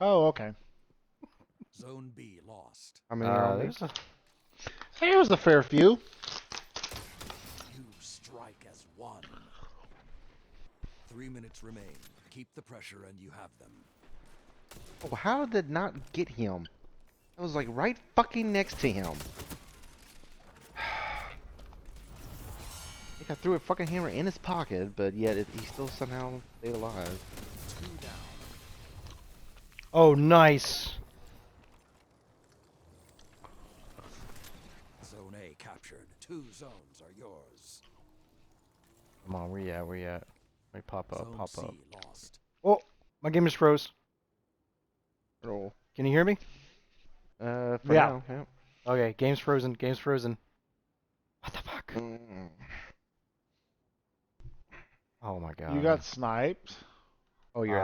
Oh, okay. Zone B lost. How many are on me? There's a... Hey, it was a fair few. You strike as one. 3 minutes remain. Keep the pressure and you have them. Oh, how did it not get him? I was like right fucking next to him. I think I threw a fucking hammer in his pocket, but yet he still somehow stayed alive. 2 down. Oh, nice. Zone A captured. 2 zones are yours. Come on, where you at? Where you at? Wait, pop up, Zone pop C up. lost. Oh, my game is froze. Roll. Can you hear me? For Yeah. now, yeah. Okay, game's frozen. Game's frozen. What the fuck? Mm. Oh my You god. got sniped. Oh, you're